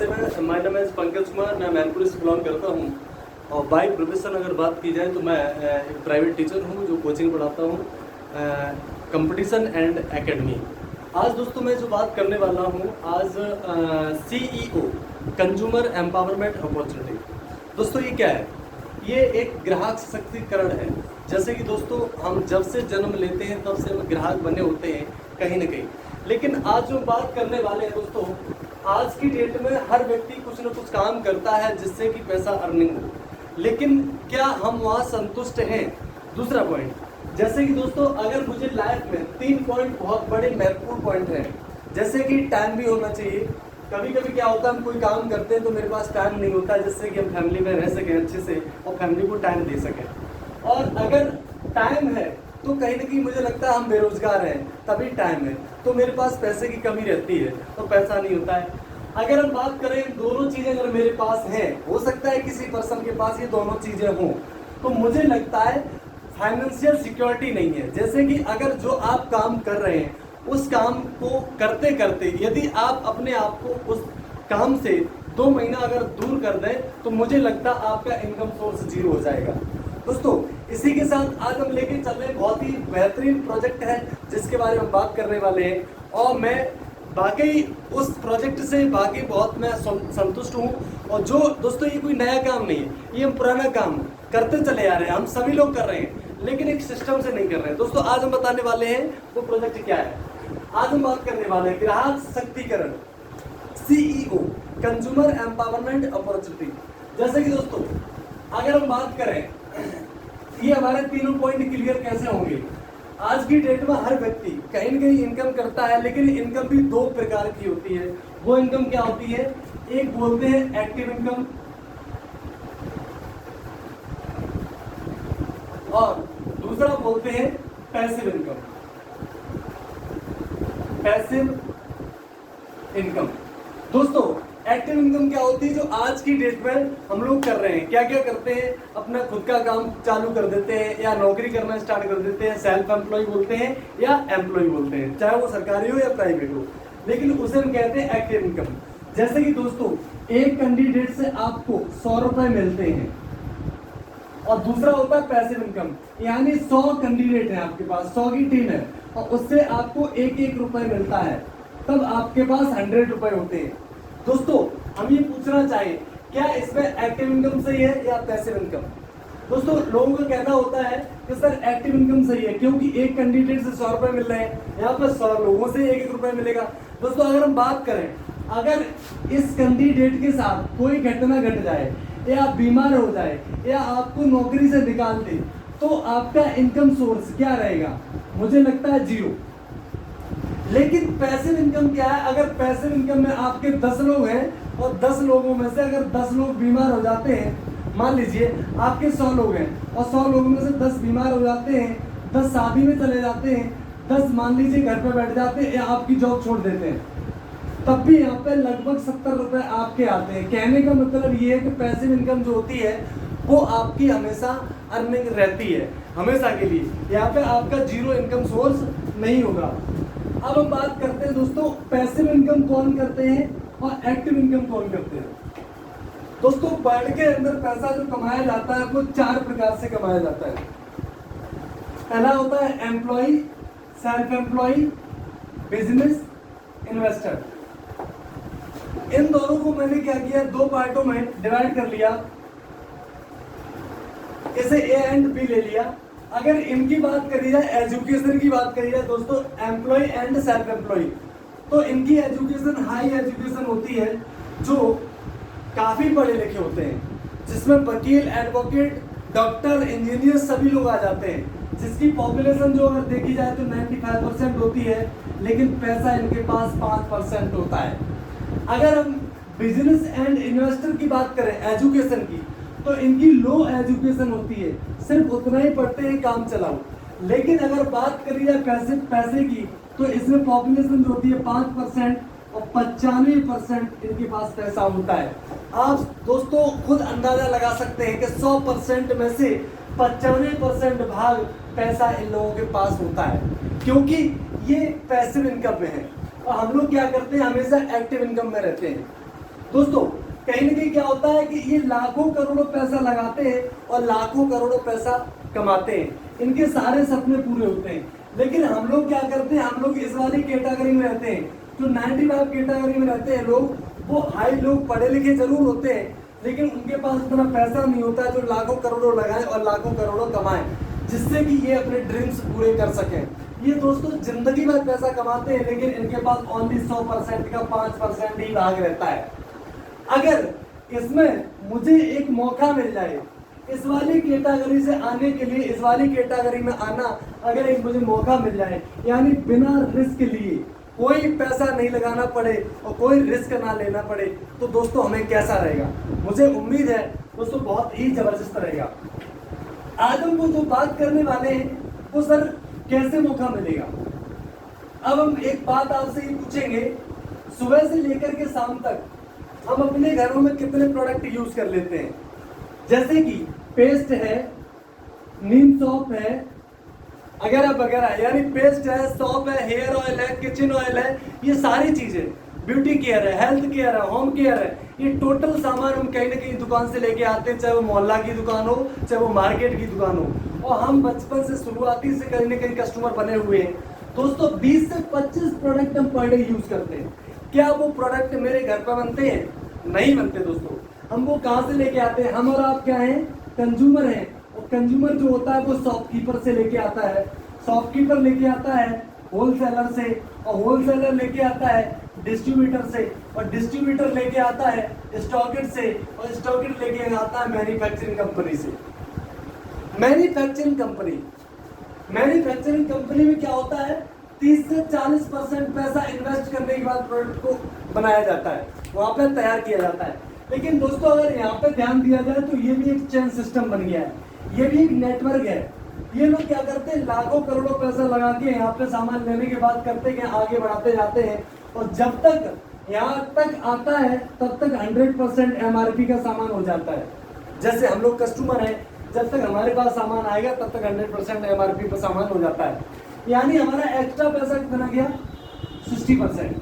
नमस्ते। मैं नाम है पंकज कुमार, मैं मैनपुरी से बिलोंग करता हूँ। और बाई प्रोफेशन अगर बात की जाए तो मैं एक प्राइवेट टीचर हूँ जो कोचिंग पढ़ाता हूँ, कंपटीशन एंड एकेडमी। आज दोस्तों मैं जो बात करने वाला हूँ, आज CEO कंज्यूमर एम्पावरमेंट अपॉर्चुनिटी। दोस्तों ये क्या है? ये एक ग्राहक सशक्तिकरण है। जैसे कि दोस्तों हम जब से जन्म लेते हैं तब से हम ग्राहक बने होते हैं कहीं ना कहीं, लेकिन आज जो बात करने वाले हैं दोस्तों, आज की डेट में हर व्यक्ति कुछ न कुछ काम करता है जिससे कि पैसा अर्निंग हो, लेकिन क्या हम वहाँ संतुष्ट हैं? दूसरा पॉइंट, जैसे कि दोस्तों अगर मुझे लाइफ में 3 पॉइंट बहुत बड़े महत्वपूर्ण पॉइंट हैं, जैसे कि टाइम भी होना चाहिए। कभी कभी क्या होता है, हम कोई काम करते हैं तो मेरे पास टाइम नहीं होता है जिससे कि हम फैमिली में रह सकें अच्छे से और फैमिली को टाइम दे सकें। और अगर टाइम है तो कहीं ना कहीं मुझे लगता है हम बेरोजगार हैं, तभी टाइम है तो मेरे पास पैसे की कमी रहती है तो पैसा नहीं होता है। अगर हम बात करें दोनों चीज़ें अगर मेरे पास हैं, हो सकता है किसी पर्सन के पास ये दोनों चीज़ें हों, तो मुझे लगता है फाइनेंशियल सिक्योरिटी नहीं है। जैसे कि अगर जो आप काम कर रहे हैं उस काम को करते करते यदि आप अपने आप को उस काम से 2 महीना अगर दूर कर दें तो मुझे लगता है आपका इनकम सोर्स 0 हो जाएगा। दोस्तों इसी के साथ आज हम लेके चल रहे बहुत ही बेहतरीन प्रोजेक्ट है जिसके बारे में हम बात करने वाले हैं, और मैं बाकी उस प्रोजेक्ट से बाकी बहुत मैं संतुष्ट हूँ। और जो दोस्तों ये कोई नया काम नहीं है, ये हम पुराना काम करते चले आ रहे हैं, हम सभी लोग कर रहे हैं, लेकिन एक सिस्टम से नहीं कर रहे हैं। दोस्तों आज हम बताने वाले हैं वो प्रोजेक्ट क्या है। आज हम बात करने वाले हैं ग्राहक सशक्तिकरण, CEO कंज्यूमर एम्पावरमेंट अपॉर्चुनिटी। जैसे कि दोस्तों अगर हम बात करें ये हमारे तीनों पॉइंट क्लियर कैसे होंगे। आज की डेट में हर व्यक्ति कहीं न कहीं इनकम करता है, लेकिन इनकम भी 2 प्रकार की होती है। वो इनकम क्या होती है? एक बोलते हैं एक्टिव इनकम और दूसरा बोलते हैं पैसिव इनकम। पैसिव इनकम दोस्तों, एक्टिव इनकम क्या होती है? जो आज की डेट में हम लोग कर रहे हैं, क्या क्या करते हैं, अपना खुद का काम चालू कर देते हैं या नौकरी करना स्टार्ट कर देते हैं, सेल्फ एम्प्लॉय बोलते हैं या एम्प्लॉय बोलते हैं, चाहे वो सरकारी हो या प्राइवेट हो, लेकिन उसे हम कहते हैं एक्टिव इनकम। जैसे कि दोस्तों एक कैंडिडेट से आपको 100 रुपए मिलते हैं और दूसरा होता है पैसिव इनकम, यानी 100 कैंडिडेट है आपके पास, 100 की टीम है और उससे आपको 1-1 रुपए मिलता है, तब आपके पास 100 रुपए होते हैं। दोस्तों हम ये पूछना चाहें क्या इसमें एक्टिव इनकम सही है या पैसिव इनकम? दोस्तों लोगों का कहना होता है कि सर एक्टिव इनकम सही है क्योंकि एक कैंडिडेट से 100 रुपए मिल रहे हैं, यहाँ पर 100 लोगों से 1-1 रुपए मिलेगा। दोस्तों अगर हम बात करें, अगर इस कैंडिडेट के साथ कोई घटना घट जाए या बीमार हो जाए या आपको नौकरी से निकाल दे तो आपका इनकम सोर्स क्या रहेगा? मुझे लगता है 0। लेकिन पैसिव इनकम क्या है? अगर पैसिव इनकम में आपके 10 लोग हैं और 10 लोगों में से अगर 10 लोग बीमार हो जाते हैं, मान लीजिए आपके 100 लोग हैं और 100 लोगों में से 10 बीमार हो जाते हैं, 10 शादी में चले जाते हैं, 10 मान लीजिए घर पे बैठ जाते हैं या आपकी जॉब छोड़ देते हैं, तब भी यहाँ पे लगभग 70 रुपए आपके आते हैं। कहने का मतलब ये है कि पैसिव इनकम जो होती है वो आपकी हमेशा अर्निंग रहती है, हमेशा के लिए। यहाँ पे आपका 0 इनकम सोर्स नहीं होगा। अब हम बात करते हैं दोस्तों पैसिव इनकम कौन करते हैं और एक्टिव इनकम कौन करते हैं। दोस्तों वर्ल्ड के अंदर पैसा जो कमाया जाता है वो 4 प्रकार से कमाया जाता है। पहला होता है employ, self employ, business, investor. इन दोनों को मैंने क्या किया, 2 पार्टों में डिवाइड कर लिया, इसे ए एंड बी ले लिया। अगर इनकी बात करी जाए, एजुकेशन की बात करी जाए दोस्तों, एम्प्लॉय एंड सेल्फ एम्प्लॉय, तो इनकी एजुकेशन हाई एजुकेशन होती है जो काफी पढ़े लिखे होते हैं, जिसमें वकील, एडवोकेट, डॉक्टर, इंजीनियर सभी लोग आ जाते हैं, जिसकी पॉपुलेशन जो अगर देखी जाए तो 95% होती है, लेकिन पैसा इनके पास 5% होता है। अगर हम बिजनेस एंड इन्वेस्टर की बात करें एजुकेशन की, तो इनकी लो एजुकेशन होती है, सिर्फ उतना ही पढ़ते हैं काम चलाओ। लेकिन अगर बात करी जाए पैसे की, तो इसमें पॉपुलेशन जो होती है 5% और 95% इनके पास पैसा होता है। आप दोस्तों खुद अंदाजा लगा सकते हैं कि 100% में से 95% भाग पैसा इन लोगों के पास होता है, क्योंकि ये पैसिव इनकम में है और हम लोग क्या करते हैं, हमेशा एक्टिव इनकम में रहते हैं। दोस्तों कहीं ना कहीं क्या होता है कि ये लाखों करोड़ों पैसा लगाते हैं और लाखों करोड़ों पैसा कमाते हैं, इनके सारे सपने पूरे होते हैं। लेकिन हम लोग क्या करते हैं, हम लोग इस वाली कैटेगरी में रहते हैं, जो 95 कैटेगरी में रहते हैं लोग, वो हाई लोग पढ़े लिखे जरूर होते हैं, लेकिन उनके पास इतना पैसा नहीं होता जो लाखों करोड़ों लगाएं और लाखों करोड़ों कमाएं, जिससे कि ये अपने ड्रीम्स पूरे कर सकें। ये दोस्तों जिंदगी भर पैसा कमाते हैं, लेकिन इनके पास ओनली 100% का 5% ही भाग रहता है। अगर इसमें मुझे एक मौका मिल जाए इस वाली कैटेगरी से आने के लिए, इस वाली कैटेगरी में आना, अगर एक मुझे मौका मिल जाए, यानी बिना रिस्क लिए, कोई पैसा नहीं लगाना पड़े और कोई रिस्क ना लेना पड़े, तो दोस्तों हमें कैसा रहेगा? मुझे उम्मीद है दोस्तों बहुत ही जबरदस्त रहेगा। आज हम वो जो बात करने वाले हैं वो सर कैसे मौका मिलेगा। अब हम एक बात आपसे ही पूछेंगे, सुबह से लेकर के शाम तक हम अपने घरों में कितने प्रोडक्ट यूज कर लेते हैं? जैसे कि पेस्ट है, नीम सॉप है, वगैरह वगैरह, यानी पेस्ट है, सॉप है, हेयर ऑयल है, किचन ऑयल है, ये सारी चीजें, ब्यूटी केयर है, हेल्थ केयर है, होम केयर है, ये टोटल सामान हम कहीं ना कहीं दुकान से लेके आते हैं, चाहे वो मोहल्ला की दुकान हो, चाहे वो मार्केट की दुकान हो। और हम बचपन से शुरुआती से कहीं ना कहीं कस्टमर बने हुए हैं। दोस्तों 20 से 25 प्रोडक्ट हम पर डे यूज करते हैं। क्या वो प्रोडक्ट मेरे घर पर बनते हैं? नहीं बनते दोस्तों। हम वो कहाँ से लेके आते हैं? हम और आप क्या हैं? कंज्यूमर हैं। और कंज्यूमर जो होता है वो शॉपकीपर से लेके आता है, शॉपकीपर लेके आता है होलसेलर से, और होलसेलर लेके आता है डिस्ट्रीब्यूटर से, और डिस्ट्रीब्यूटर लेके आता है स्टॉकिस्ट से, और स्टॉकिस्ट लेके आता है मैन्युफैक्चरिंग कंपनी से। मैन्युफैक्चरिंग कंपनी में क्या होता है, 30 से 40% पैसा इन्वेस्ट करने के बाद प्रोडक्ट को बनाया जाता है, वहां पर तैयार किया जाता है। लेकिन दोस्तों अगर यहाँ पे ध्यान दिया जाए तो ये भी एक चेन सिस्टम बन गया है, ये भी एक नेटवर्क है। ये लोग क्या करते हैं, लाखों करोड़ों पैसा लगा के यहाँ पे सामान लेने के बाद करते हैं आगे बढ़ाते जाते हैं, और जब तक यहाँ तक आता है तब तक 100% MRP का सामान हो जाता है। जैसे हम लोग कस्टमर हैं, जब तक हमारे पास सामान आएगा तब तक 100% MRP पर सामान हो जाता है, यानी हमारा एक्स्ट्रा पैसा कितना गया? 60%।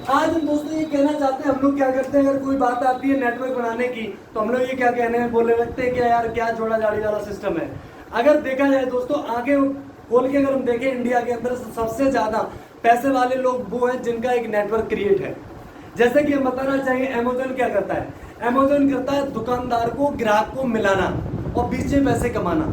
आज हम दोस्तों ये कहना चाहते हैं, हम लोग क्या करते हैं, अगर कोई बात आती है नेटवर्क बनाने की, तो हम लोग ये क्या कहने हैं, बोले लगते हैं कि यार क्या जोड़ा जाड़ी वाला सिस्टम है। अगर देखा जाए दोस्तों, आगे खोल के अगर हम देखें, इंडिया के अंदर सबसे ज्यादा पैसे वाले लोग वो हैं जिनका एक नेटवर्क क्रिएट है। जैसे कि हम बताना चाहेंगे, अमेजोन क्या करता है? अमेजोन करता है दुकानदार को, ग्राहक को मिलाना और बीच में पैसे कमाना।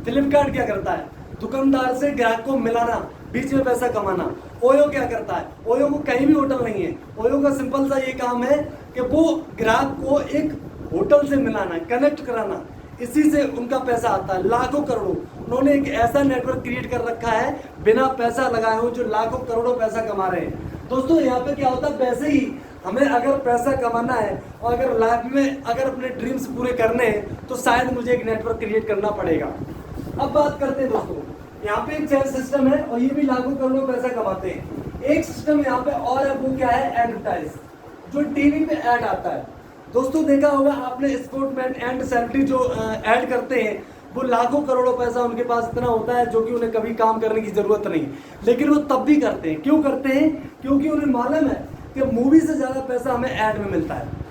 फ्लिपकार्ट क्या करता है? दुकानदार से ग्राहक को मिलाना, बीच में पैसा कमाना। ओयो क्या करता है? ओयो को कहीं भी होटल नहीं है, ओयो का सिंपल सा ये काम है कि वो ग्राहक को एक होटल से मिलाना, कनेक्ट कराना, इसी से उनका पैसा आता है लाखों करोड़ों। उन्होंने एक ऐसा नेटवर्क क्रिएट कर रखा है बिना पैसा लगाए हो, जो लाखों करोड़ों पैसा कमा रहे हैं। दोस्तों यहाँ पे क्या होता है, वैसे ही हमें अगर पैसा कमाना है और अगर लाइफ में अगर अपने ड्रीम्स पूरे करने हैं, तो शायद मुझे एक नेटवर्क क्रिएट करना पड़ेगा। अब बात करते हैं दोस्तों, यहाँ पे एक चेन सिस्टम है और ये भी लाखों करोड़ों पैसा कमाते हैं। एक सिस्टम यहाँ पे और है, वो क्या है? एडवर्टाइज, जो टीवी पे ऐड आता है। दोस्तों देखा होगा आपने, स्पोर्टमैन एंड सेलिब्रिटी जो ऐड करते हैं, वो लाखों करोड़ों पैसा उनके पास इतना होता है जो कि उन्हें कभी काम करने की जरूरत नहीं, लेकिन वो तब भी करते हैं। क्यों करते हैं? क्योंकि उन्हें मालूम है कि मूवी से ज्यादा पैसा हमें ऐड में मिलता है।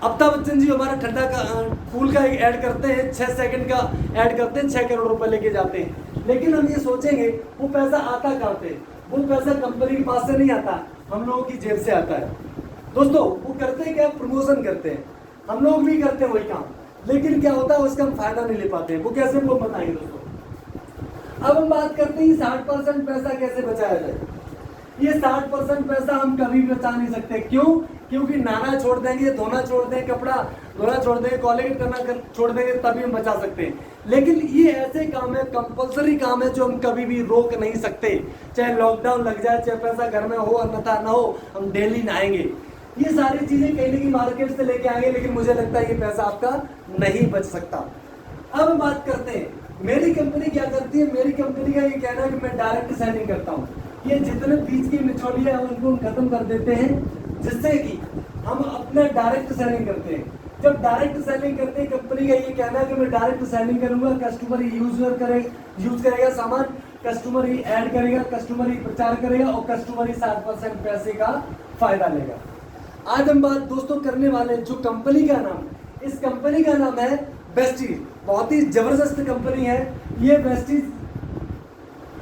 अमिताभ बच्चन जी हमारा ठंडा का फूल का एक ऐड करते हैं, 6 सेकंड का ऐड करते हैं, 6 करोड़ रुपए लेके जाते हैं। लेकिन हम ये सोचेंगे वो पैसा आता कहाँ पे? वो पैसा कंपनी के पास से नहीं आता, हम लोगों की जेब से आता है। दोस्तों वो करते हैं क्या? प्रमोशन करते हैं। हम लोग भी करते हैं वही काम, लेकिन क्या होता है उसका हम फायदा नहीं ले पाते हैं। वो कैसे, वो बताएंगे दोस्तों। अब हम बात करते हैं 60% पैसा कैसे बचाया जाए। ये 60% पैसा हम कभी बचा नहीं सकते। क्यों? क्योंकि नहाना छोड़ देंगे, धोना छोड़ देंगे, कपड़ा धोना छोड़ देंगे, कॉलेज करना छोड़ देंगे, तभी हम बचा सकते हैं। लेकिन ये ऐसे काम है, कंपलसरी काम है, जो हम कभी भी रोक नहीं सकते। चाहे लॉकडाउन लग जाए, चाहे पैसा घर में हो अन्यथा ना हो, हम डेली नहाएंगे। ये सारी चीजें कहीं ना कहीं मार्केट से लेके आएंगे, लेकिन मुझे लगता है ये पैसा आपका नहीं बच सकता। अब हम बात करते हैं मेरी कंपनी क्या करती है। मेरी कंपनी का ये कहना है कि मैं डायरेक्ट सेलिंग करता हूँ। ये जितने बीच की मिचौलियां हैं उनको हम खत्म कर देते हैं, जिससे कि हम अपना डायरेक्ट सेलिंग करते हैं। जब डायरेक्ट सेलिंग करते हैं, कंपनी का ये कहना है कि मैं डायरेक्ट सेलिंग करूंगा, कस्टमर ही यूज करेगा सामान, कस्टमर ही ऐड करेगा, कस्टमर ही प्रचार करेगा और कस्टमर ही 60% पैसे का फायदा लेगा। आज हम बात दोस्तों करने वाले हैं जो कंपनी का नाम, इस कंपनी का नाम है वेस्टीज। बहुत ही जबरदस्त कंपनी है ये वेस्टीज।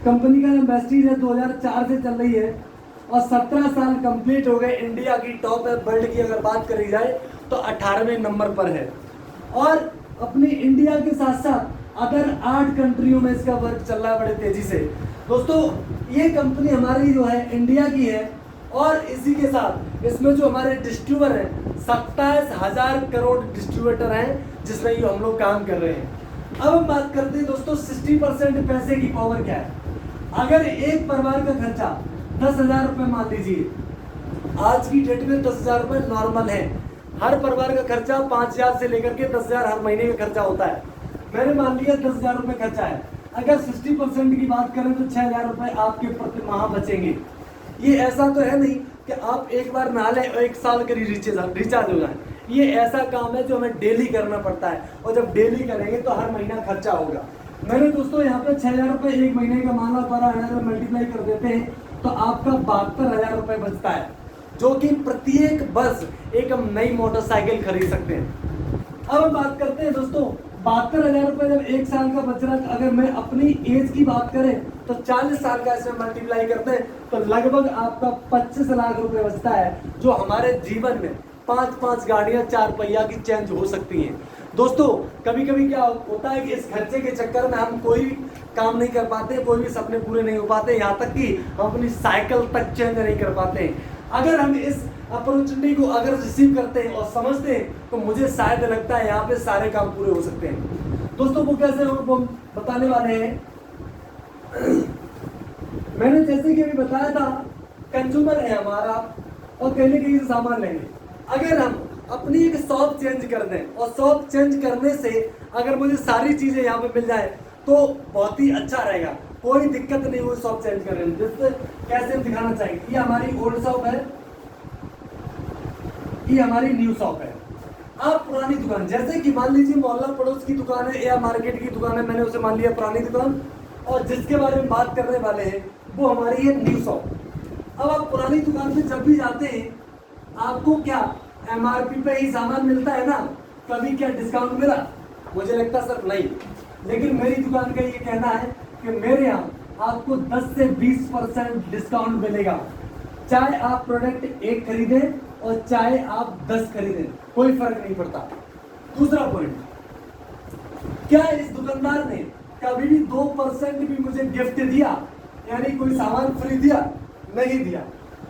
कंपनी का नाम वेस्टीज है, 2004 से चल रही है और 17 साल कंप्लीट हो गए। इंडिया की टॉप है, वर्ल्ड की अगर बात करी जाए तो 18वें नंबर पर है और अपनी इंडिया के साथ साथ अदर 8 कंट्रियों में इसका वर्क चल रहा है बड़े तेजी से। दोस्तों ये कंपनी हमारी जो है इंडिया की है और इसी के साथ इसमें जो हमारे डिस्ट्रीब्यूटर हैं 27,000 करोड़ डिस्ट्रीब्यूटर हैं जिसमें ये हम लोग काम कर रहे हैं। अब हम बात करते हैं दोस्तों 60% पैसे की पावर क्या है। अगर एक परिवार का खर्चा 10,000 रुपये मान लीजिए, आज की डेट में 10,000 रुपये नॉर्मल है। हर परिवार का खर्चा 5,000 से लेकर के 10,000 हर महीने का खर्चा होता है। मैंने मान लिया 10,000 रुपये खर्चा है। अगर 60% की बात करें तो 6,000 रुपये आपके प्रति माह बचेंगे। ये ऐसा तो है नहीं कि आप एक बार नहा लें और 1 साल के रिचार्ज हो जाए। ये ऐसा काम है जो हमें डेली करना पड़ता है और जब डेली करेंगे तो हर महीना खर्चा होगा। मैंने दोस्तों यहाँ पे 6,000 रुपये एक महीने का मान लो 12,000 में मल्टीप्लाई कर देते हैं तो आपका 72,000 रुपये बचता है, जो कि प्रत्येक वर्ष एक हम नई मोटरसाइकिल खरीद सकते हैं। अब हम बात करते हैं दोस्तों 72,000 रुपये जब 1 साल का बच रहा है, अगर मैं अपनी एज की बात करें तो 40 साल का इसमें मल्टीप्लाई करते हैं तो लगभग आपका 25 लाख रुपए बचता है, जो हमारे जीवन में 5-5 गाड़ियां 4 पहिया की चेंज हो सकती हैं। दोस्तों कभी कभी क्या होता है कि इस खर्चे के चक्कर में हम कोई काम नहीं कर पाते, कोई भी सपने पूरे नहीं हो पाते, यहाँ तक कि हम अपनी साइकिल तक चेंज नहीं कर पाते। अगर हम इस अपॉर्चुनिटी को अगर रिसीव करते हैं और समझते हैं तो मुझे शायद लगता है यहाँ पे सारे काम पूरे हो सकते हैं। दोस्तों वो कैसे हो वो बताने वाले हैं। मैंने जैसे कि अभी बताया था कंज्यूमर है हमारा और कहीं ना कहीं से सामान लेंगे। अगर हम अपनी एक शॉप चेंज कर दें और शॉप चेंज करने से अगर मुझे सारी चीजें यहाँ पे मिल जाए तो बहुत ही अच्छा रहेगा, कोई दिक्कत नहीं हो शॉप चेंज करने में। जिससे कैसे दिखाना चाहिए, ये हमारी ओल्ड शॉप है, ये हमारी न्यू शॉप है। आप पुरानी दुकान जैसे कि मान लीजिए मोहल्ला पड़ोस की दुकान है या मार्केट की दुकान है, मैंने उसे मान लिया पुरानी दुकान, और जिसके बारे में बात करने वाले हैं वो हमारी है न्यू शॉप। अब आप पुरानी दुकान पे जब भी जाते हैं आपको क्या MRP पे ही सामान मिलता है ना, कभी क्या डिस्काउंट मिला? मुझे लगता सर नहीं। लेकिन मेरी दुकान का ये कहना है कि मेरे यहाँ आपको 10 से 20% डिस्काउंट मिलेगा, चाहे आप प्रोडक्ट 1 खरीदें और चाहे आप 10 खरीदें, कोई फर्क नहीं पड़ता। दूसरा पॉइंट, क्या इस दुकानदार ने कभी भी 2% भी मुझे गिफ्ट दिया, यानी कोई सामान फ्री दिया? नहीं दिया।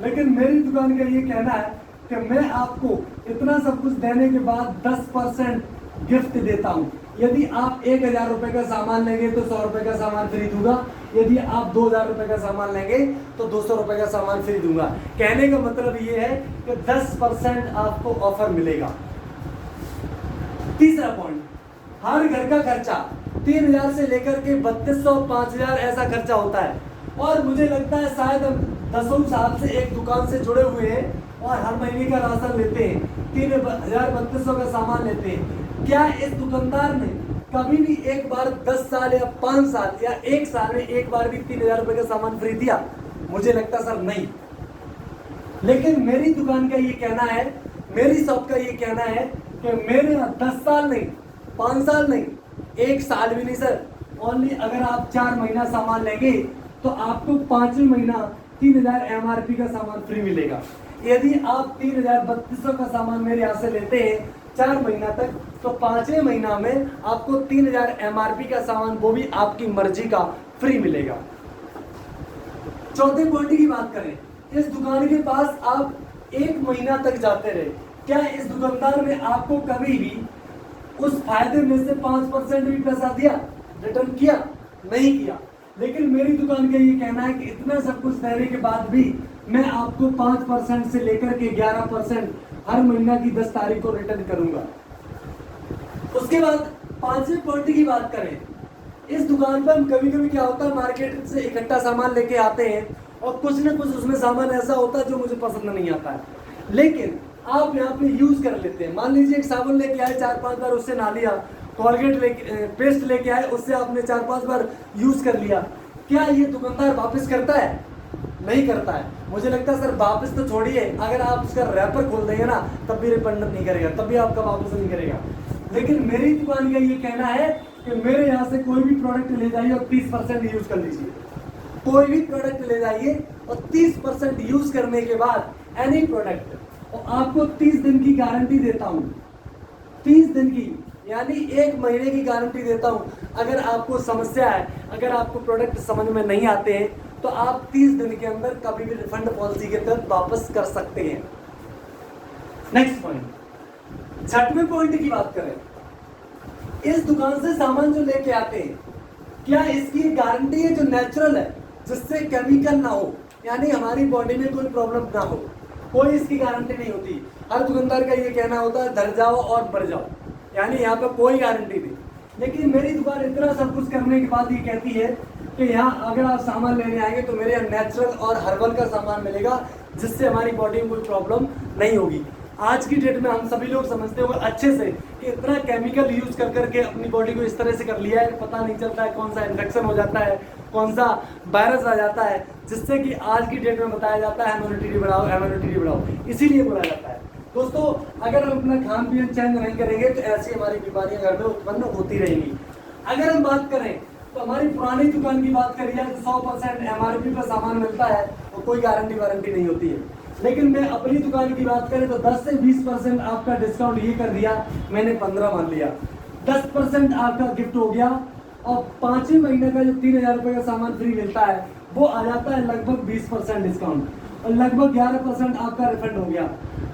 लेकिन मेरी दुकान का ये कहना है कि मैं आपको इतना सब कुछ देने के बाद 10% गिफ्ट देता हूँ। यदि आप 1,000 रुपये का सामान लेंगे तो 100 रुपये का सामान फ्री दूंगा, यदि आप 2,000 रुपये का सामान लेंगे तो 200 रुपये का सामान फ्री दूंगा। कहने का मतलब ये है कि 10% आपको ऑफर मिलेगा। तीसरा पॉइंट, हर घर का खर्चा 3,000 से लेकर के 3,200 5,000 ऐसा खर्चा होता है और मुझे लगता है शायद हम 10 साल से एक दुकान से जुड़े हुए हैं और हर महीने का राशन लेते हैं, 3,000-3,200 का सामान लेते हैं। क्या इस दुकानदार ने कभी भी एक बार 10 साल या 5 साल या 1 साल में एक बार भी 3,000 रुपये का सामान फ्री दिया? मुझे लगता सर नहीं। लेकिन मेरी दुकान का ये कहना है, मेरी शॉप का ये कहना है कि मेरे 10 साल नहीं, 5 साल नहीं, 1 साल भी नहीं सर, ओनली अगर आप 4 महीना सामान लेंगे तो आपको 5वें महीना 3,000 MRP का सामान फ्री मिलेगा। यदि आप 3,300 का सामान मेरे यहाँ से लेते हैं 4 महीना तक तो 5वें महीना में आपको 3,000 MRP का सामान, वो भी आपकी मर्जी का, फ्री मिलेगा। चौथे पॉइंट की बात करें, इस दुकान के पास आप 1 महीना तक जाते रहे, क्या इस दुकानदार ने आपको कभी भी उस फायदे में से 5% भी पैसा दिया, रिटर्न किया? नहीं किया। लेकिन मेरी दुकान का ये कहना है कि इतना सब कुछ देने के बाद भी मैं आपको 5% से लेकर के 11% हर महीना की 10 तारीख को रिटर्न करूंगा। उसके बाद 5वें पॉइंट की बात करें, इस दुकान पर हम कभी कभी क्या होता है मार्केट से इकट्ठा सामान लेके आते हैं और कुछ न कुछ उसमें सामान ऐसा होता है जो मुझे पसंद नहीं आता है, लेकिन आप यहाँ पे यूज कर लेते हैं। मान लीजिए एक साबुन लेके आए, 4-5 बार उससे नहा लिया, कोलगेट लेके पेस्ट लेके आए, उससे आपने 4-5 बार यूज कर लिया, क्या ये दुकानदार वापस करता है? नहीं करता है। मुझे लगता है सर वापस तो छोड़िए, अगर आप उसका रैपर खोल देंगे ना तब भी रिफंड नहीं करेगा, तब भी आपका वापस नहीं करेगा। लेकिन मेरी दुकान का ये कहना है कि मेरे यहाँ से कोई भी प्रोडक्ट ले जाइए और 30% यूज कर लीजिए। कोई भी प्रोडक्ट ले जाइए और 30% यूज करने के बाद एनी प्रोडक्ट, और आपको 30 दिन की गारंटी देता हूँ, 30 दिन की यानी 1 महीने की गारंटी देता हूँ। अगर आपको समस्या है, अगर आपको प्रोडक्ट समझ में नहीं आते हैं तो आप 30 दिन के अंदर कभी भी रिफंड पॉलिसी के तहत वापस कर सकते हैं। नेक्स्ट पॉइंट, 6वें पॉइंट की बात करें, इस दुकान से सामान जो लेके आते हैं क्या इसकी गारंटी है जो नेचुरल है, जिससे केमिकल ना हो, यानी हमारी बॉडी में कोई प्रॉब्लम ना हो, कोई इसकी गारंटी नहीं होती। हर दुकानदार का ये कहना होता है धर जाओ और बढ़ जाओ, यानी यहाँ पे कोई गारंटी नहीं। लेकिन मेरी दुकान इतना सब कुछ करने के बाद ये कहती है कि यहाँ अगर आप सामान लेने आएंगे तो मेरे यहाँ नेचुरल और हर्बल का सामान मिलेगा, जिससे हमारी बॉडी में कोई प्रॉब्लम नहीं होगी। आज की डेट में हम सभी लोग समझते होंगे अच्छे से कि इतना केमिकल यूज कर करके अपनी बॉडी को इस तरह से कर लिया है, पता नहीं चलता है कौन सा इन्फेक्शन हो जाता है, कौन सा वायरस आ जाता है, जिससे कि आज की डेट में बताया जाता है इम्यूनिटी बढ़ाओ, इम्यूनिटी बढ़ाओ, इसीलिए बोला जाता है। दोस्तों अगर हम अपना खान पीन चेंज नहीं करेंगे तो ऐसी हमारी बीमारियां घर में उत्पन्न होती रहेंगी। अगर हम बात करें तो हमारी पुरानी दुकान की बात करिए तो 100% MRP पर सामान मिलता है और कोई गारंटी वारंटी नहीं होती है। लेकिन मैं अपनी दुकान की बात करें तो 10 से 20% आपका डिस्काउंट ये कर दिया, मैंने 15 मान लिया, 10% आपका गिफ्ट हो गया और 5वें महीने का जो 3000 रुपये का सामान फ्री मिलता है वो आ जाता है लगभग 20% डिस्काउंट और लगभग 11% आपका रिफंड हो गया।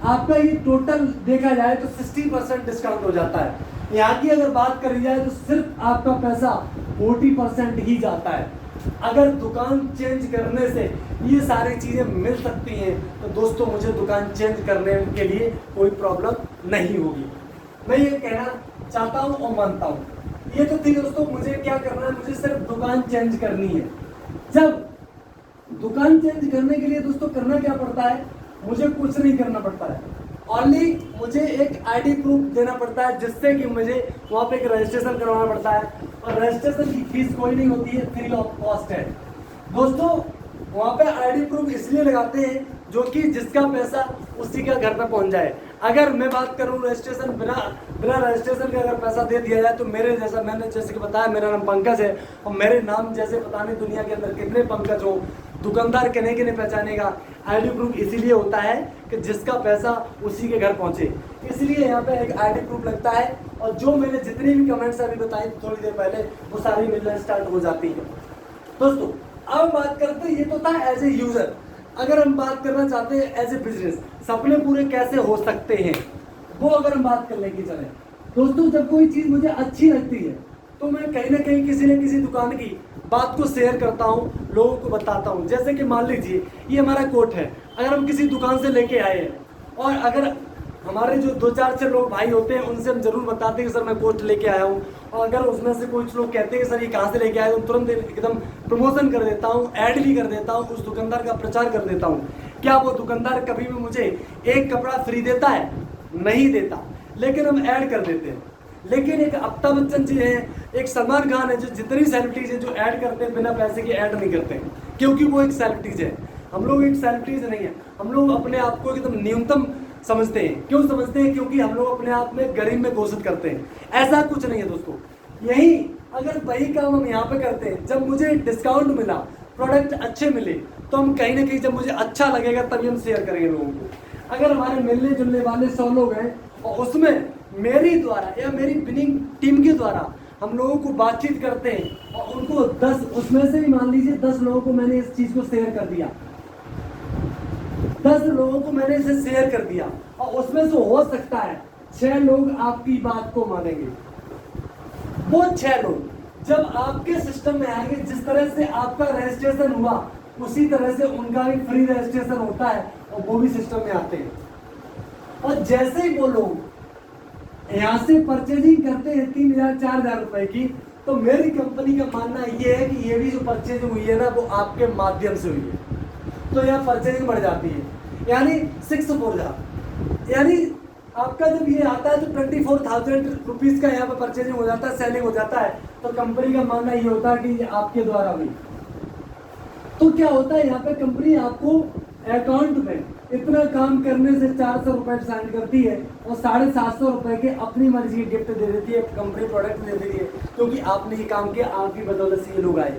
आपका ये टोटल देखा जाए तो 60% डिस्काउंट हो जाता है। यहाँ की अगर बात करी जाए तो सिर्फ आपका पैसा 40% ही जाता है। अगर दुकान चेंज करने से ये सारी चीज़ें मिल सकती हैं तो दोस्तों मुझे दुकान चेंज करने के लिए कोई प्रॉब्लम नहीं होगी। मैं ये कहना चाहता हूँ और मानता हूँ। ये तो थी दोस्तों, मुझे क्या करना है, मुझे सिर्फ दुकान चेंज करनी है। जब दुकान चेंज करने के लिए दोस्तों करना क्या पड़ता है, मुझे कुछ नहीं करना पड़ता है, ओनली मुझे एक आईडी प्रूफ देना पड़ता है, जिससे कि मुझे वहाँ पे एक रजिस्ट्रेशन करवाना पड़ता है और रजिस्ट्रेशन की फीस कोई नहीं होती है, फ्री ऑफ कॉस्ट है। दोस्तों वहाँ पे आईडी प्रूफ इसलिए लगाते हैं जो कि जिसका पैसा उसी का घर पे पहुँच जाए। अगर मैं बात करूँ रजिस्ट्रेशन बिना रजिस्ट्रेशन का अगर पैसा दे दिया जाए तो मेरे जैसा, मैंने जैसे कि बताया मेरा नाम पंकज है और मेरे नाम जैसे पता नहीं दुनिया के अंदर कितने पंकज हो, दुकानदार किन्हें किन्हें पहचानेगा। आईडी प्रूफ इसीलिए होता है कि जिसका पैसा उसी के घर पहुंचे, इसलिए यहाँ पे एक आईडी प्रूफ लगता है। और जो मैंने जितनी भी कमेंट्स अभी बताई थोड़ी देर पहले वो सारी मिलना स्टार्ट हो जाती है। दोस्तों अब बात करते हैं, ये तो था एज ए यूजर। अगर हम बात करना चाहते हैं एज ए बिजनेस, सपने पूरे कैसे हो सकते हैं, वो अगर हम बात करने की चले दोस्तों, जब कोई चीज़ मुझे अच्छी लगती है तो मैं कहीं ना कहीं किसी न किसी दुकान की बात को शेयर करता हूँ, लोगों को बताता हूँ। जैसे कि मान लीजिए ये हमारा कोट है, अगर हम किसी दुकान से लेके आए हैं और अगर हमारे जो 2-4 लोग भाई होते हैं उनसे हम जरूर बताते हैं कि सर मैं कोट लेके आया हूँ, और अगर उसमें से कुछ लोग कहते हैं कि सर ये कहाँ से लेके आए, तो तुरंत एकदम प्रमोशन कर देता हूँ, ऐड भी कर देता हूँ, उस दुकानदार का प्रचार कर देता हूँ। क्या वो दुकानदार कभी भी मुझे एक कपड़ा फ्री देता है? नहीं देता, लेकिन हम ऐड कर देते हैं। लेकिन एक अमिताभ बच्चन जी हैं, एक सलमान खान है, जो जितनी सेलिब्रिटीज हैं जो ऐड करते हैं बिना पैसे के ऐड नहीं करते हैं, क्योंकि वो एक सेलिब्रिटीज है। हम लोग एक सेलिब्रिटीज नहीं है, हम लोग अपने आप को एकदम न्यूनतम समझते हैं। क्यों समझते हैं? क्योंकि हम लोग अपने आप में गरीब में घोषित करते हैं। ऐसा कुछ नहीं है दोस्तों। यही अगर वही काम हम यहाँ पे करते हैं, जब मुझे डिस्काउंट मिला, प्रोडक्ट अच्छे मिले, तो हम कहीं ना कहीं जब मुझे अच्छा लगेगा तभी हम शेयर करेंगे लोगों को। अगर हमारे मिलने जुलने वाले 100 लोग हैं और उसमें मेरी द्वारा या मेरी विनिंग टीम के द्वारा हम लोगों को बातचीत करते हैं और उनको 10, उसमें से भी मान लीजिए 10 लोगों को मैंने इस चीज़ को शेयर कर दिया, 10 लोगों को मैंने इसे शेयर कर दिया और उसमें से हो सकता है 6 लोग आपकी बात को मानेंगे। वो 6 लोग जब आपके सिस्टम में आएंगे, जिस तरह से आपका रजिस्ट्रेशन हुआ उसी तरह से उनका भी फ्री रजिस्ट्रेशन होता है और वो भी सिस्टम में आते हैं। और जैसे ही वो लोग यहाँ से परचेजिंग करते हैं 3000-4000 रुपए की, तो मेरी कंपनी का मानना ये है कि ये भी जो परचेजिंग हुई है ना वो आपके माध्यम से हुई है, तो यहाँ परचेजिंग बढ़ जाती है, यानी 64000, यानी आपका जब ये आता है तो 24,000 रुपीज़ का यहाँ पर परचेजिंग हो जाता है, सेलिंग हो जाता है। तो कंपनी का मानना ये होता है कि ये आपके द्वारा हुई। तो क्या होता है यहाँ पे कंपनी आपको अकाउंट में इतना काम करने से 400 रुपए साइन करती है और 750 रुपए के अपनी मर्जी की गिफ्ट दे देती है, कंपनी प्रोडक्ट दे देती है, क्योंकि आपने ये काम किया, आपकी बदौलत से ये लोग आए,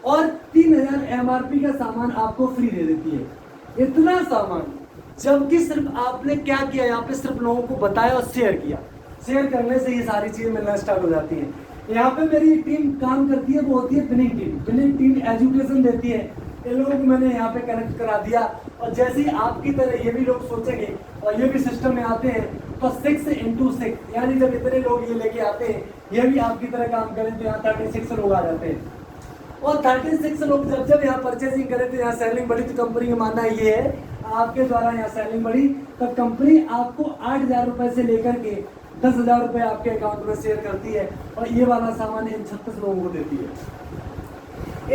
और 3000 MRP का सामान आपको फ्री दे देती है। इतना सामान, जबकि सिर्फ आपने क्या किया, यहाँ पे सिर्फ लोगों को बताया और शेयर किया। शेयर करने से ये सारी चीजें मिलना स्टार्ट हो जाती हैं। यहाँ पे मेरी टीम काम करती है, वो होती है winning team. Winning team education देती है, इन लोगों को मैंने यहाँ पे कनेक्ट करा दिया, और जैसे ही आपकी तरह ये भी लोग सोचेंगे और ये भी सिस्टम में आते हैं, तो 6 into 6, यानी जब इतने लोग ये लेके आते हैं, ये भी आपकी तरह काम करें, तो यहाँ 36 लोग आ जाते हैं। और 36 लोग जब यहाँ परचेसिंग करें तो यहाँ सेलिंग बढ़ी। तो कंपनी का मानना ये है, आपके द्वारा यहाँ सेलिंग बढ़ी तो कंपनी आपको 8000 रुपए से लेकर के 10,000 रुपए आपके अकाउंट में शेयर करती है, और ये वाला सामान इन 36 लोगों को देती है।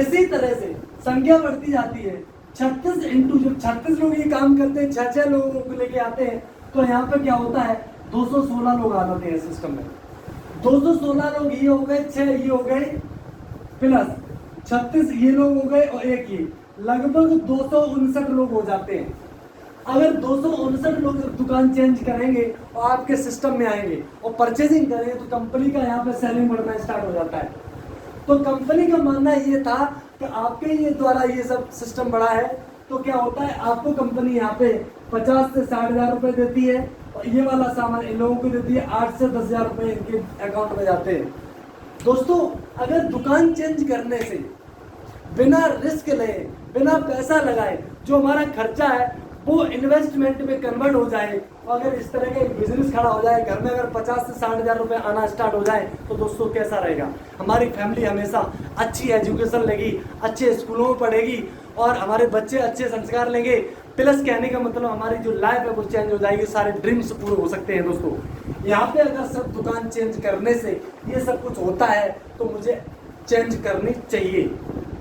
इसी तरह से संख्या बढ़ती जाती है। 36 इंटू, जब 36 लोग ये काम करते हैं, 6 लोगों को लेके आते हैं, तो यहाँ पे क्या होता है, 216 लोग आ जाते हैं सिस्टम में। 216 लोग ये हो गए, 6 ये हो गए, प्लस 36 ये लोग हो गए, और एक ये, लगभग 259 लोग हो जाते हैं। अगर 259 लोग दुकान चेंज करेंगे और आपके सिस्टम में आएंगे और परचेजिंग करेंगे, तो कंपनी का यहाँ पे सेलिंग बढ़ना स्टार्ट हो जाता है। तो कंपनी का मानना ये था कि आपके ये द्वारा ये सब सिस्टम बढ़ा है, तो क्या होता है, आपको कंपनी यहाँ पे 50 से 60,000 रुपए देती है, और ये वाला सामान इन लोगों को देती है, 8 से 10,000 रुपए इनके अकाउंट में जाते हैं। दोस्तों, अगर दुकान चेंज करने से बिना रिस्क ले, बिना पैसा लगाए, जो हमारा खर्चा है वो इन्वेस्टमेंट में कन्वर्ट हो जाए, और अगर इस तरह का एक बिजनेस खड़ा हो जाए, घर में अगर 50 से 60,000 रुपए आना स्टार्ट हो जाए, तो दोस्तों कैसा रहेगा। हमारी फैमिली हमेशा अच्छी एजुकेशन लेगी, अच्छे स्कूलों में पढ़ेगी, और हमारे बच्चे अच्छे संस्कार लेंगे। प्लस कहने का मतलब हमारी जो लाइफ है वो चेंज हो जाएगी, सारे ड्रीम्स पूरे हो सकते हैं। दोस्तों, यहाँ पे अगर सब दुकान चेंज करने से ये सब कुछ होता है, तो मुझे चेंज करनी चाहिए।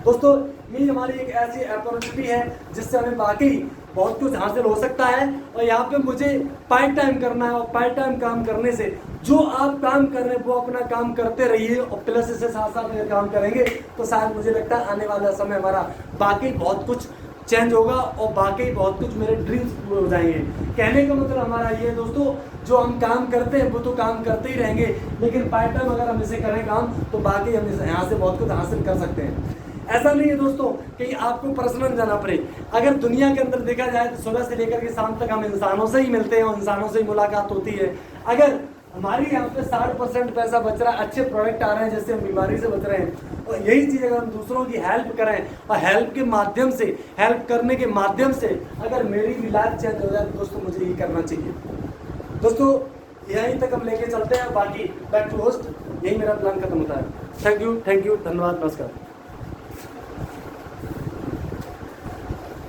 दोस्तों, ये हमारी एक ऐसी अपॉर्चुनिटी है जिससे हमें वाकई बहुत कुछ हासिल हो सकता है, और यहाँ पे मुझे पार्ट टाइम करना है, और पार्ट टाइम काम करने से जो आप काम कर रहे हैं वो अपना काम करते रहिए, और प्लस इससे साथ साथ अगर काम करेंगे तो शायद मुझे लगता है आने वाला समय हमारा वाकई बहुत कुछ चेंज होगा, और वाकई बहुत कुछ मेरे ड्रीम्स पूरे हो जाएंगे। कहने का मतलब हमारा ये है दोस्तों, जो हम काम करते हैं वो तो काम करते ही रहेंगे, लेकिन पार्ट टाइम अगर हम इसे करें काम, तो बाकी हम यहाँ से बहुत कुछ हासिल कर सकते हैं। ऐसा नहीं है दोस्तों कि आपको पर्सनल जाना पड़े। अगर दुनिया के अंदर देखा जाए तो सुबह से लेकर के शाम तक हम इंसानों से ही मिलते हैं और इंसानों से ही मुलाकात होती है। अगर हमारी यहाँ पे 60% पैसा बच रहा है, अच्छे प्रोडक्ट आ रहे हैं जिससे हम बीमारी से बच रहे हैं, और यही चीज़ अगर हम दूसरों की हेल्प करें, और हेल्प के माध्यम से, हेल्प करने के माध्यम से अगर मेरी भी लाइफ चेंज हो जाए, तो दोस्तों मुझे ये करना चाहिए। दोस्तों, यहीं तक हम लेके चलते हैं, बाकी बैक टू होस्ट, यही मेरा प्लान खत्म होता है। थैंक यू, धन्यवाद, नमस्कार।